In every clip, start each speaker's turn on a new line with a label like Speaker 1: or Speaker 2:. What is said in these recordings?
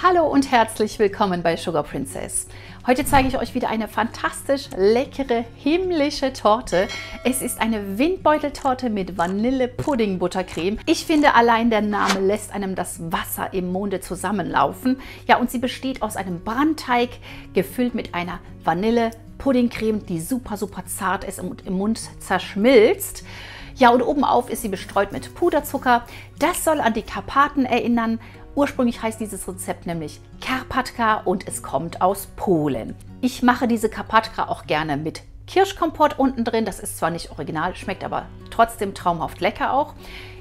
Speaker 1: Hallo und herzlich willkommen bei Sugar Princess. Heute zeige ich euch wieder eine fantastisch leckere, himmlische Torte. Es ist eine Windbeuteltorte mit Vanille-Pudding-Buttercreme. Ich finde, allein der Name lässt einem das Wasser im Munde zusammenlaufen. Ja, und sie besteht aus einem Brandteig, gefüllt mit einer Vanille-Puddingcreme, die super zart ist und im Mund zerschmilzt. Ja, und obenauf ist sie bestreut mit Puderzucker. Das soll an die Karpaten erinnern. Ursprünglich heißt dieses Rezept nämlich Karpatka und es kommt aus Polen. Ich mache diese Karpatka auch gerne mit Kirschkompott unten drin. Das ist zwar nicht original, schmeckt aber trotzdem traumhaft lecker auch.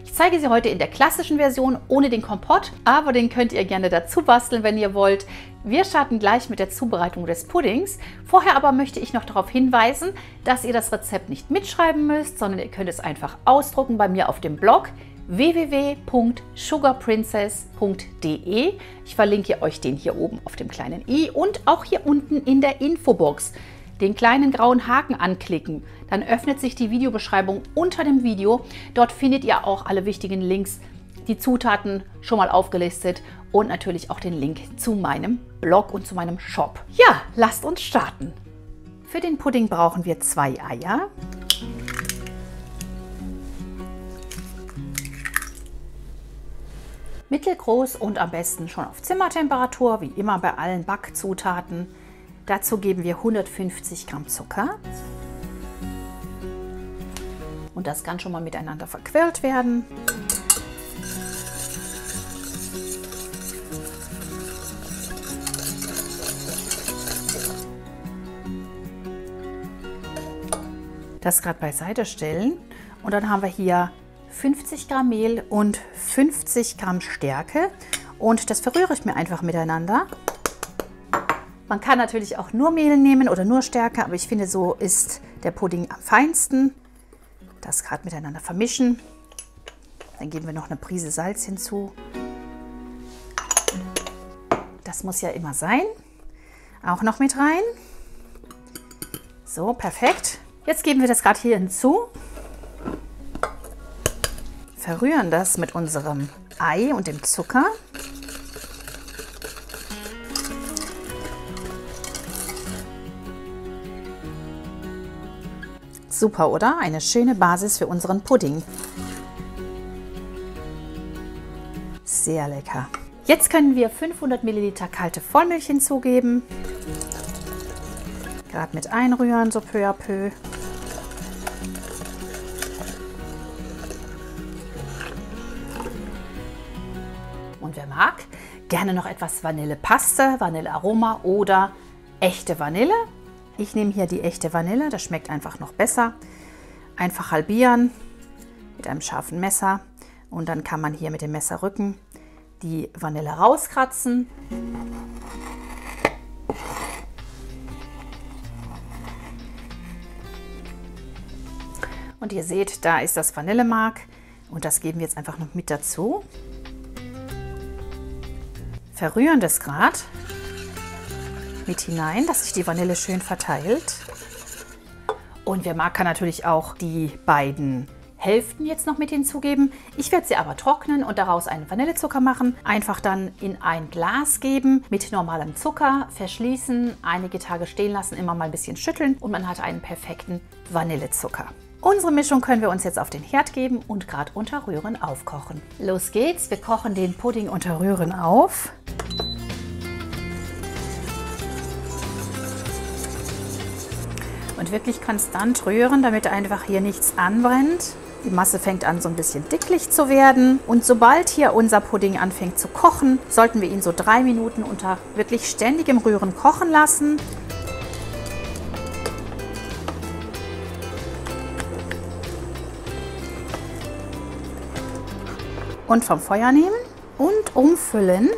Speaker 1: Ich zeige sie heute in der klassischen Version ohne den Kompott, aber den könnt ihr gerne dazu basteln, wenn ihr wollt. Wir starten gleich mit der Zubereitung des Puddings. Vorher aber möchte ich noch darauf hinweisen, dass ihr das Rezept nicht mitschreiben müsst, sondern ihr könnt es einfach ausdrucken bei mir auf dem Blog www.sugarprincess.de. Ich verlinke euch den hier oben auf dem kleinen i und auch hier unten in der Infobox. Den kleinen grauen Haken anklicken, dann öffnet sich die Videobeschreibung unter dem Video. Dort findet ihr auch alle wichtigen Links, die Zutaten schon mal aufgelistet und natürlich auch den Link zu meinem Blog und zu meinem Shop. Ja, lasst uns starten. Für den Pudding brauchen wir 2 Eier. Mittelgroß und am besten schon auf Zimmertemperatur, wie immer bei allen Backzutaten. Dazu geben wir 150 Gramm Zucker. Und das kann schon mal miteinander verquirlt werden. Das gerade beiseite stellen. Und dann haben wir hier 50 Gramm Mehl und 50 Gramm Stärke und das verrühre ich mir einfach miteinander. Man kann natürlich auch nur Mehl nehmen oder nur Stärke, aber ich finde, so ist der Pudding am feinsten. Das gerade miteinander vermischen. Dann geben wir noch eine Prise Salz hinzu. Das muss ja immer sein. Auch noch mit rein. So, perfekt. Jetzt geben wir das gerade hier hinzu. Verrühren das mit unserem Ei und dem Zucker. Super, oder? Eine schöne Basis für unseren Pudding. Sehr lecker. Jetzt können wir 500 Milliliter kalte Vollmilch hinzugeben. Gerade mit einrühren, so peu à peu. Und wer mag, gerne noch etwas Vanillepaste, Vanillearoma oder echte Vanille. Ich nehme hier die echte Vanille, das schmeckt einfach noch besser. Einfach halbieren mit einem scharfen Messer und dann kann man hier mit dem Messerrücken die Vanille rauskratzen. Und ihr seht, da ist das Vanillemark und das geben wir jetzt einfach noch mit dazu. Verrühren das gerade mit hinein, dass sich die Vanille schön verteilt. Und wer mag, kann natürlich auch die beiden Hälften jetzt noch mit hinzugeben. Ich werde sie aber trocknen und daraus einen Vanillezucker machen. Einfach dann in ein Glas geben mit normalem Zucker, verschließen, einige Tage stehen lassen, immer mal ein bisschen schütteln und man hat einen perfekten Vanillezucker. Unsere Mischung können wir uns jetzt auf den Herd geben und gerade unter Rühren aufkochen. Los geht's, wir kochen den Pudding unter Rühren auf. Und wirklich konstant rühren, damit einfach hier nichts anbrennt. Die Masse fängt an so ein bisschen dicklich zu werden. Und sobald hier unser Pudding anfängt zu kochen, sollten wir ihn so 3 Minuten unter wirklich ständigem Rühren kochen lassen. Und vom Feuer nehmen und umfüllen.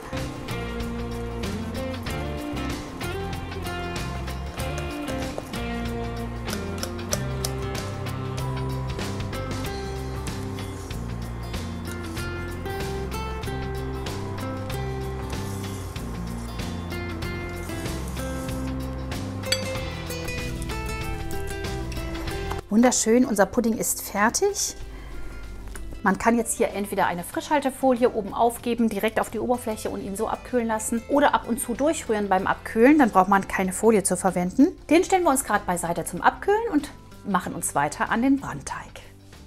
Speaker 1: Wunderschön, unser Pudding ist fertig. Man kann jetzt hier entweder eine Frischhaltefolie oben aufgeben, direkt auf die Oberfläche und ihn so abkühlen lassen oder ab und zu durchrühren beim Abkühlen, dann braucht man keine Folie zu verwenden. Den stellen wir uns gerade beiseite zum Abkühlen und machen uns weiter an den Brandteig.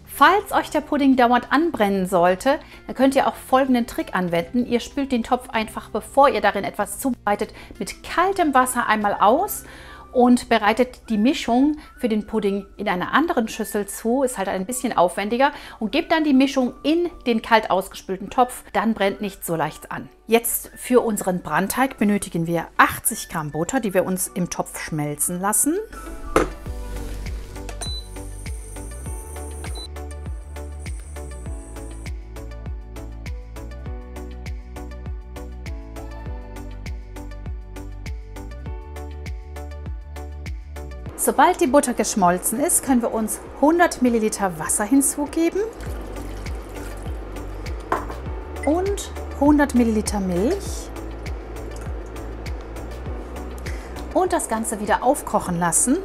Speaker 1: Falls euch der Pudding dauernd anbrennen sollte, dann könnt ihr auch folgenden Trick anwenden. Ihr spült den Topf einfach, bevor ihr darin etwas zubereitet, mit kaltem Wasser einmal aus und bereitet die Mischung für den Pudding in einer anderen Schüssel zu. Ist halt ein bisschen aufwendiger und gebt dann die Mischung in den kalt ausgespülten Topf. Dann brennt nicht so leicht an. Jetzt für unseren Brandteig benötigen wir 80 Gramm Butter, die wir uns im Topf schmelzen lassen. Sobald die Butter geschmolzen ist, können wir uns 100 Milliliter Wasser hinzugeben und 100 Milliliter Milch und das Ganze wieder aufkochen lassen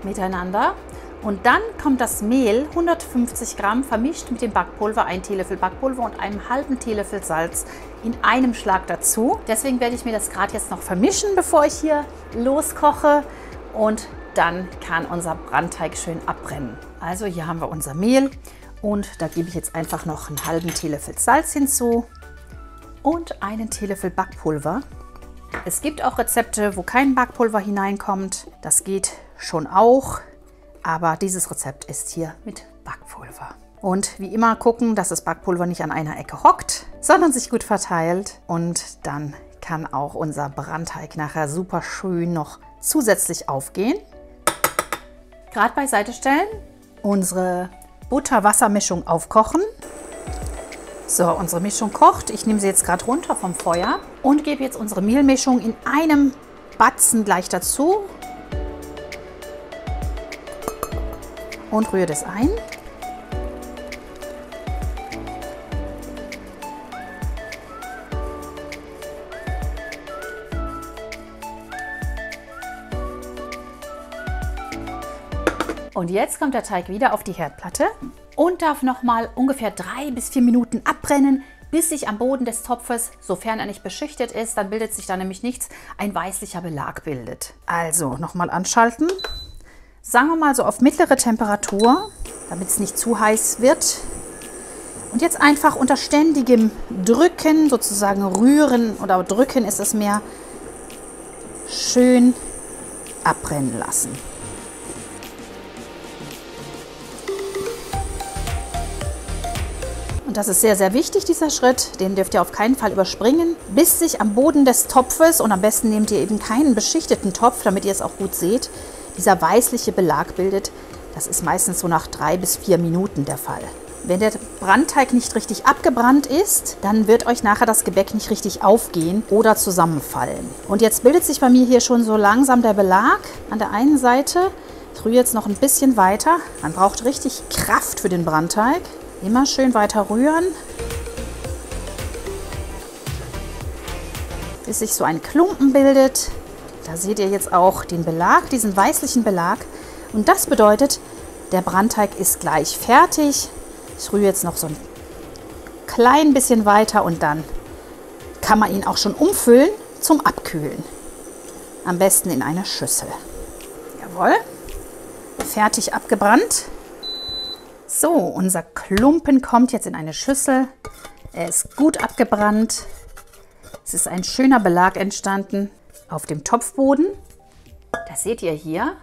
Speaker 1: miteinander. Und dann kommt das Mehl, 150 Gramm, vermischt mit dem Backpulver, 1 Teelöffel Backpulver und einem halben Teelöffel Salz in einem Schlag dazu. Deswegen werde ich mir das gerade jetzt noch vermischen, bevor ich hier loskoche. Und dann kann unser Brandteig schön abbrennen. Also hier haben wir unser Mehl und da gebe ich jetzt einfach noch einen halben Teelöffel Salz hinzu und einen Teelöffel Backpulver. Es gibt auch Rezepte, wo kein Backpulver hineinkommt. Das geht schon auch, aber dieses Rezept ist hier mit Backpulver. Und wie immer gucken, dass das Backpulver nicht an einer Ecke hockt, sondern sich gut verteilt. Und dann kann auch unser Brandteig nachher super schön noch zusätzlich aufgehen. Gerade beiseite stellen, unsere Butter-Wasser-Mischung aufkochen. So, unsere Mischung kocht. Ich nehme sie jetzt gerade runter vom Feuer und gebe jetzt unsere Mehlmischung in einem Batzen gleich dazu und rühre das ein. Und jetzt kommt der Teig wieder auf die Herdplatte und darf nochmal ungefähr 3 bis 4 Minuten abbrennen, bis sich am Boden des Topfes, sofern er nicht beschichtet ist, dann bildet sich da nämlich nichts, ein weißlicher Belag bildet. Also nochmal anschalten. Sagen wir mal so auf mittlere Temperatur, damit es nicht zu heiß wird. Und jetzt einfach unter ständigem Drücken, sozusagen rühren oder drücken ist es mehr, schön abbrennen lassen. Und das ist sehr, sehr wichtig, dieser Schritt. Den dürft ihr auf keinen Fall überspringen, bis sich am Boden des Topfes, und am besten nehmt ihr eben keinen beschichteten Topf, damit ihr es auch gut seht, dieser weißliche Belag bildet. Das ist meistens so nach 3 bis 4 Minuten der Fall. Wenn der Brandteig nicht richtig abgebrannt ist, dann wird euch nachher das Gebäck nicht richtig aufgehen oder zusammenfallen. Und jetzt bildet sich bei mir hier schon so langsam der Belag an der einen Seite. Ich rühre jetzt noch ein bisschen weiter. Man braucht richtig Kraft für den Brandteig. Immer schön weiter rühren, bis sich so ein Klumpen bildet. Da seht ihr jetzt auch den Belag, diesen weißlichen Belag. Und das bedeutet, der Brandteig ist gleich fertig. Ich rühre jetzt noch so ein klein bisschen weiter und dann kann man ihn auch schon umfüllen zum Abkühlen. Am besten in eine Schüssel. Jawohl, fertig abgebrannt. So, unser Klumpen kommt jetzt in eine Schüssel. Er ist gut abgebrannt. Es ist ein schöner Belag entstanden auf dem Topfboden. Das seht ihr hier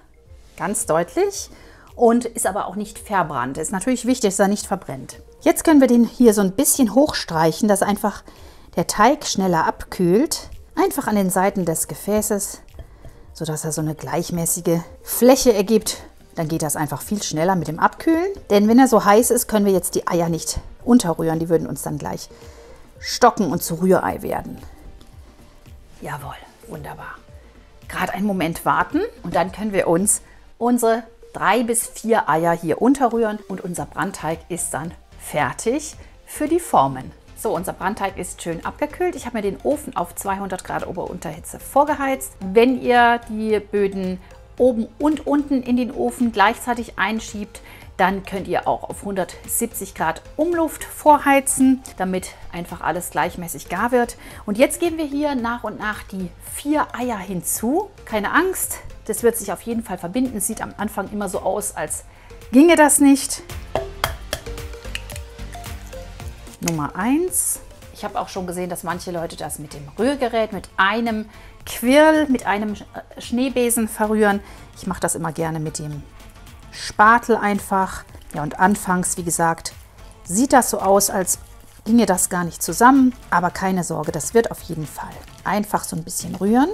Speaker 1: ganz deutlich und ist aber auch nicht verbrannt. Ist natürlich wichtig, dass er nicht verbrennt. Jetzt können wir den hier so ein bisschen hochstreichen, dass einfach der Teig schneller abkühlt. Einfach an den Seiten des Gefäßes, sodass er so eine gleichmäßige Fläche ergibt. Dann geht das einfach viel schneller mit dem Abkühlen. Denn wenn er so heiß ist, können wir jetzt die Eier nicht unterrühren. Die würden uns dann gleich stocken und zu Rührei werden. Jawohl, wunderbar. Gerade einen Moment warten und dann können wir uns unsere 3 bis 4 Eier hier unterrühren. Und unser Brandteig ist dann fertig für die Formen. So, unser Brandteig ist schön abgekühlt. Ich habe mir den Ofen auf 200 Grad Ober-Unterhitze vorgeheizt. Wenn ihr die Böden oben und unten in den Ofen gleichzeitig einschiebt, Dann könnt ihr auch auf 170 Grad Umluft vorheizen, damit einfach alles gleichmäßig gar wird. Und jetzt geben wir hier nach und nach die 4 Eier hinzu. Keine Angst, das wird sich auf jeden Fall verbinden. Es sieht am Anfang immer so aus, als ginge das nicht. Nummer 1. Ich habe auch schon gesehen, dass manche Leute das mit dem Rührgerät, mit einem Quirl, mit einem Schneebesen verrühren. Ich mache das immer gerne mit dem Spatel einfach. Ja, und anfangs, wie gesagt, sieht das so aus, als ginge das gar nicht zusammen. Aber keine Sorge, das wird auf jeden Fall. Einfach so ein bisschen rühren.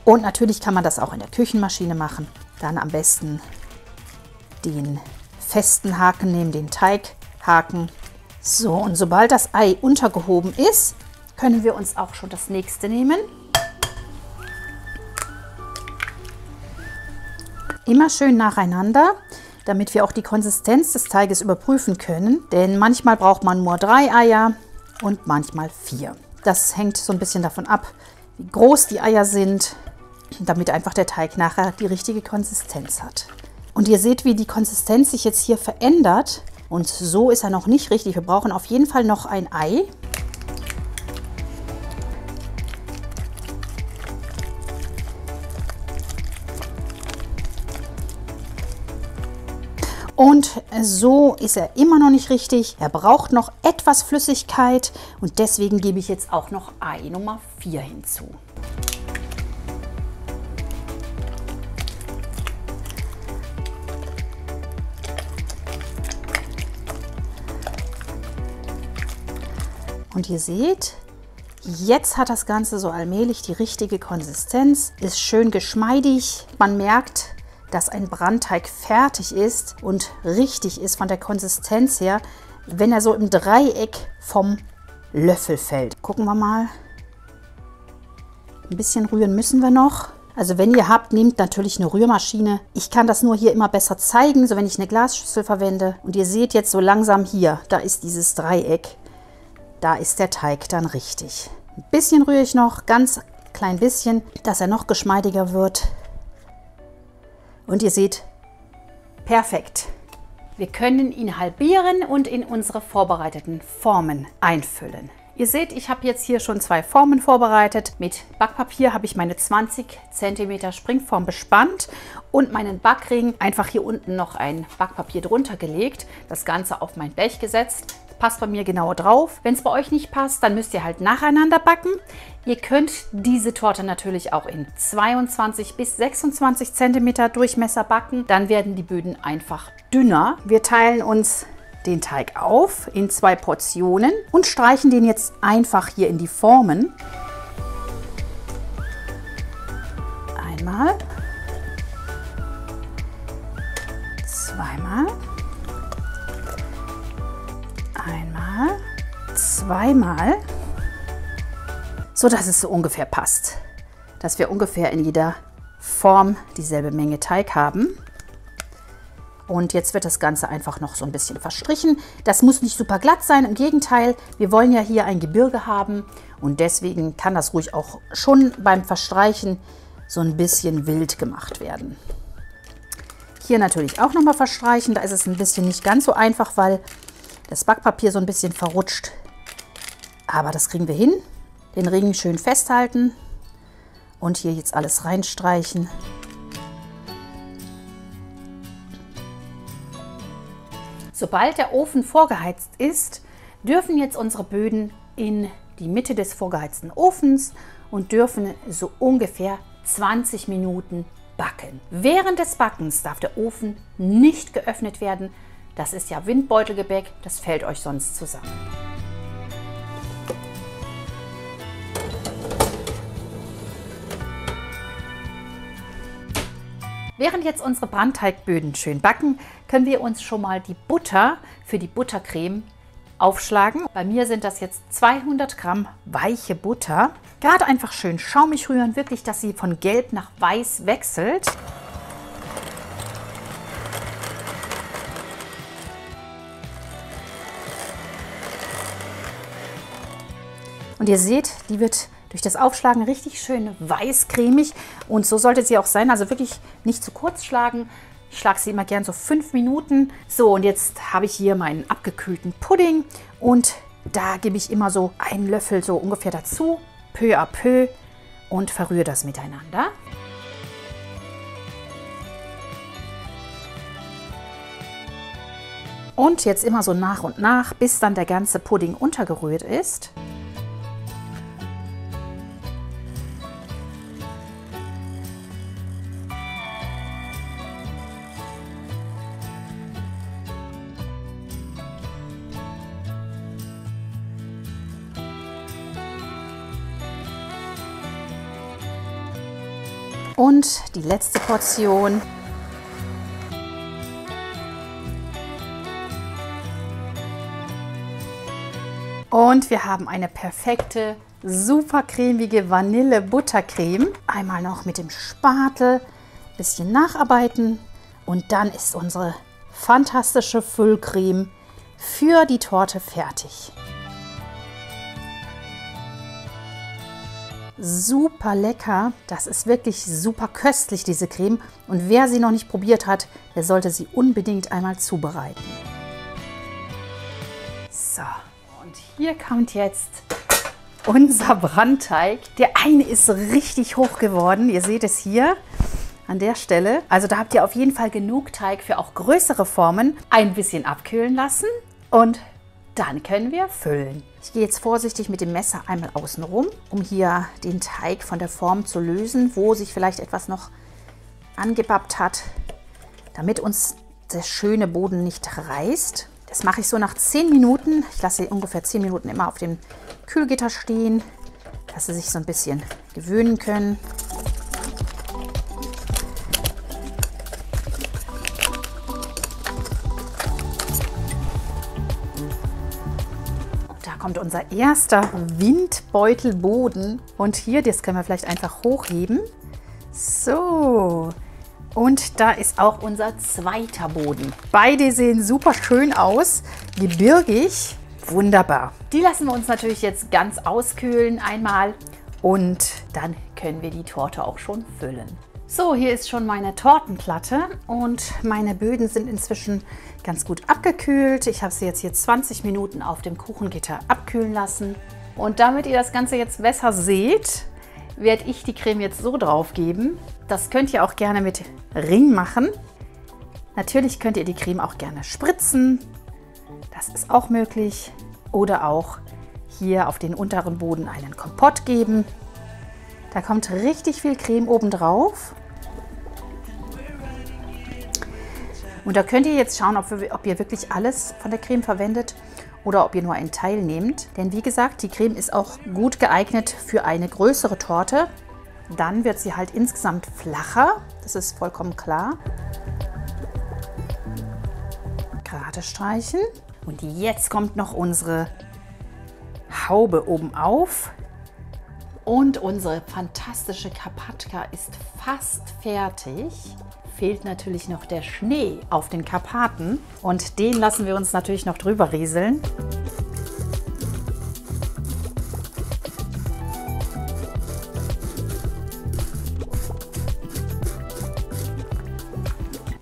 Speaker 1: Und natürlich kann man das auch in der Küchenmaschine machen. Dann am besten den festen Haken nehmen, den Teighaken. So, und sobald das Ei untergehoben ist, können wir uns auch schon das nächste nehmen. Immer schön nacheinander, damit wir auch die Konsistenz des Teiges überprüfen können. Denn manchmal braucht man nur 3 Eier und manchmal 4. Das hängt so ein bisschen davon ab, wie groß die Eier sind, damit einfach der Teig nachher die richtige Konsistenz hat. Und ihr seht, wie die Konsistenz sich jetzt hier verändert. Und so ist er noch nicht richtig. Wir brauchen auf jeden Fall noch ein Ei. Und so ist er immer noch nicht richtig. Er braucht noch etwas Flüssigkeit und deswegen gebe ich jetzt auch noch Ei Nummer 4 hinzu. Und ihr seht, jetzt hat das Ganze so allmählich die richtige Konsistenz, ist schön geschmeidig. Man merkt, dass ein Brandteig fertig ist und richtig ist von der Konsistenz her, wenn er so im Dreieck vom Löffel fällt. Gucken wir mal. Ein bisschen rühren müssen wir noch. Also wenn ihr habt, nehmt natürlich eine Rührmaschine. Ich kann das nur hier immer besser zeigen, so wenn ich eine Glasschüssel verwende. Und ihr seht jetzt so langsam hier, da ist dieses Dreieck. Da ist der Teig dann richtig. Ein bisschen rühre ich noch, ganz klein bisschen, dass er noch geschmeidiger wird. Und ihr seht, perfekt. Wir können ihn halbieren und in unsere vorbereiteten Formen einfüllen. Ihr seht, ich habe jetzt hier schon 2 Formen vorbereitet. Mit Backpapier habe ich meine 20 cm Springform bespannt und meinen Backring einfach hier unten noch ein Backpapier drunter gelegt. Das Ganze auf mein Blech gesetzt. Passt bei mir genau drauf. Wenn es bei euch nicht passt, dann müsst ihr halt nacheinander backen. Ihr könnt diese Torte natürlich auch in 22 bis 26 cm Durchmesser backen. Dann werden die Böden einfach dünner. Wir teilen uns den Teig auf in 2 Portionen und streichen den jetzt einfach hier in die Formen. Einmal, zweimal, einmal, zweimal, so dass es so ungefähr passt, dass wir ungefähr in jeder Form dieselbe Menge Teig haben. Und jetzt wird das Ganze einfach noch so ein bisschen verstrichen. Das muss nicht super glatt sein, im Gegenteil, wir wollen ja hier ein Gebirge haben und deswegen kann das ruhig auch schon beim Verstreichen so ein bisschen wild gemacht werden. Hier natürlich auch nochmal verstreichen, da ist es ein bisschen nicht ganz so einfach, weil das Backpapier so ein bisschen verrutscht. Aber das kriegen wir hin. Den Ring schön festhalten und hier jetzt alles reinstreichen. Sobald der Ofen vorgeheizt ist, dürfen jetzt unsere Böden in die Mitte des vorgeheizten Ofens und dürfen so ungefähr 20 Minuten backen. Während des Backens darf der Ofen nicht geöffnet werden. Das ist ja Windbeutelgebäck, das fällt euch sonst zusammen. Während jetzt unsere Brandteigböden schön backen, können wir uns schon mal die Butter für die Buttercreme aufschlagen. Bei mir sind das jetzt 200 Gramm weiche Butter. Gerade einfach schön schaumig rühren, wirklich, dass sie von gelb nach weiß wechselt. Und ihr seht, die wird durch das Aufschlagen richtig schön weiß-cremig. Und so sollte sie auch sein, also wirklich nicht zu kurz schlagen. Ich schlage sie immer gern so 5 Minuten. So, und jetzt habe ich hier meinen abgekühlten Pudding und da gebe ich immer so einen Löffel so ungefähr dazu, peu à peu, und verrühre das miteinander. Und jetzt immer so nach und nach, bis dann der ganze Pudding untergerührt ist. Und die letzte Portion. Und wir haben eine perfekte, super cremige Vanille-Buttercreme. Einmal noch mit dem Spatel ein bisschen nacharbeiten. Und dann ist unsere fantastische Füllcreme für die Torte fertig. Super lecker. Das ist wirklich super köstlich, diese Creme. Und wer sie noch nicht probiert hat, der sollte sie unbedingt einmal zubereiten. So, und hier kommt jetzt unser Brandteig. Der eine ist richtig hoch geworden. Ihr seht es hier an der Stelle. Also da habt ihr auf jeden Fall genug Teig für auch größere Formen. Ein bisschen abkühlen lassen und dann können wir füllen. Ich gehe jetzt vorsichtig mit dem Messer einmal außen rum, um hier den Teig von der Form zu lösen, wo sich vielleicht etwas noch angebappt hat, damit uns der schöne Boden nicht reißt. Das mache ich so nach 10 Minuten. Ich lasse sie ungefähr 10 Minuten immer auf dem Kühlgitter stehen, dass sie sich so ein bisschen gewöhnen können. Kommt unser erster Windbeutelboden und hier, das können wir vielleicht einfach hochheben. So, und da ist auch unser zweiter Boden. Beide sehen super schön aus, gebirgig, wunderbar. Die lassen wir uns natürlich jetzt ganz auskühlen einmal und dann können wir die Torte auch schon füllen. So, hier ist schon meine Tortenplatte und meine Böden sind inzwischen ganz gut abgekühlt. Ich habe sie jetzt hier 20 Minuten auf dem Kuchengitter abkühlen lassen. Und damit ihr das Ganze jetzt besser seht, werde ich die Creme jetzt so drauf geben. Das könnt ihr auch gerne mit Ring machen. Natürlich könnt ihr die Creme auch gerne spritzen. Das ist auch möglich. Oder auch hier auf den unteren Boden einen Kompott geben. Da kommt richtig viel Creme oben drauf. Und da könnt ihr jetzt schauen, ob ihr wirklich alles von der Creme verwendet oder ob ihr nur einen Teil nehmt. Denn wie gesagt, die Creme ist auch gut geeignet für eine größere Torte. Dann wird sie halt insgesamt flacher, das ist vollkommen klar. Gerade streichen. Und jetzt kommt noch unsere Haube oben auf. Und unsere fantastische Carpaccia ist fast fertig. Fehlt natürlich noch der Schnee auf den Karpaten und den lassen wir uns natürlich noch drüber rieseln.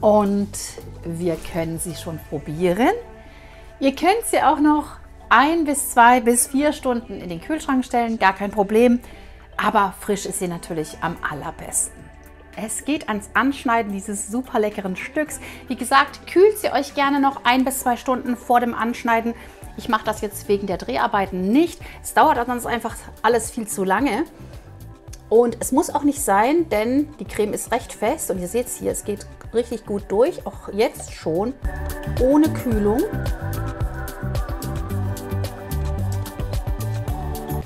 Speaker 1: Und wir können sie schon probieren. Ihr könnt sie auch noch 1 bis 2 bis 4 Stunden in den Kühlschrank stellen, gar kein Problem. Aber frisch ist sie natürlich am allerbesten. Es geht ans Anschneiden dieses super leckeren Stücks. Wie gesagt, kühlt sie euch gerne noch 1 bis 2 Stunden vor dem Anschneiden. Ich mache das jetzt wegen der Dreharbeiten nicht. Es dauert sonst einfach alles viel zu lange. Und es muss auch nicht sein, denn die Creme ist recht fest. Und ihr seht es hier, es geht richtig gut durch, auch jetzt schon, ohne Kühlung.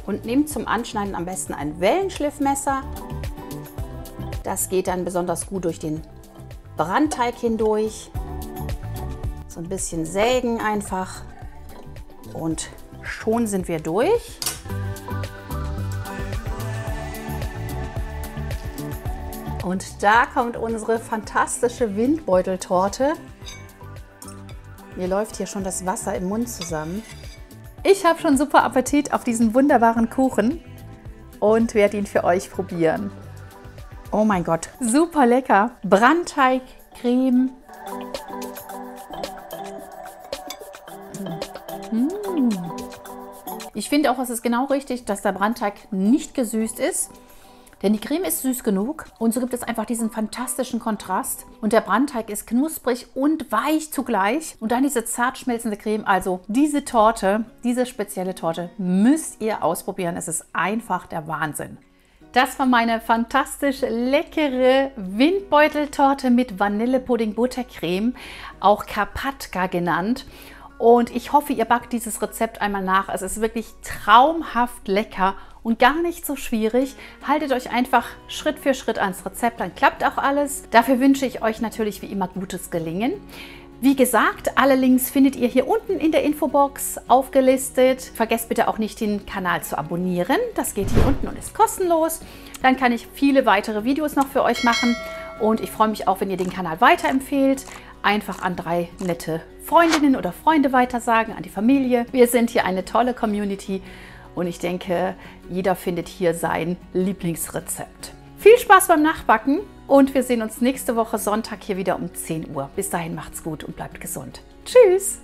Speaker 1: Und nehmt zum Anschneiden am besten ein Wellenschliffmesser. Das geht dann besonders gut durch den Brandteig hindurch. So ein bisschen sägen einfach und schon sind wir durch. Und da kommt unsere fantastische Windbeuteltorte. Mir läuft hier schon das Wasser im Mund zusammen. Ich habe schon super Appetit auf diesen wunderbaren Kuchen. und werde ihn für euch probieren. Oh mein Gott, super lecker. Brandteigcreme. Ich finde auch, es ist genau richtig, dass der Brandteig nicht gesüßt ist. Denn die Creme ist süß genug und so gibt es einfach diesen fantastischen Kontrast. Und der Brandteig ist knusprig und weich zugleich. Und dann diese zart schmelzende Creme. Also diese Torte, diese spezielle Torte müsst ihr ausprobieren. Es ist einfach der Wahnsinn. Das war meine fantastisch leckere Windbeuteltorte mit Vanillepudding-Buttercreme, auch Karpatka genannt. Und ich hoffe, ihr backt dieses Rezept einmal nach. Es ist wirklich traumhaft lecker und gar nicht so schwierig. Haltet euch einfach Schritt für Schritt ans Rezept, dann klappt auch alles. Dafür wünsche ich euch natürlich wie immer gutes Gelingen. Wie gesagt, alle Links findet ihr hier unten in der Infobox aufgelistet. Vergesst bitte auch nicht, den Kanal zu abonnieren. Das geht hier unten und ist kostenlos. Dann kann ich viele weitere Videos noch für euch machen. Und ich freue mich auch, wenn ihr den Kanal weiterempfehlt. Einfach an 3 nette Freundinnen oder Freunde weitersagen, an die Familie. Wir sind hier eine tolle Community und ich denke, jeder findet hier sein Lieblingsrezept. Viel Spaß beim Nachbacken und wir sehen uns nächste Woche Sonntag hier wieder um 10 Uhr. Bis dahin macht's gut und bleibt gesund. Tschüss!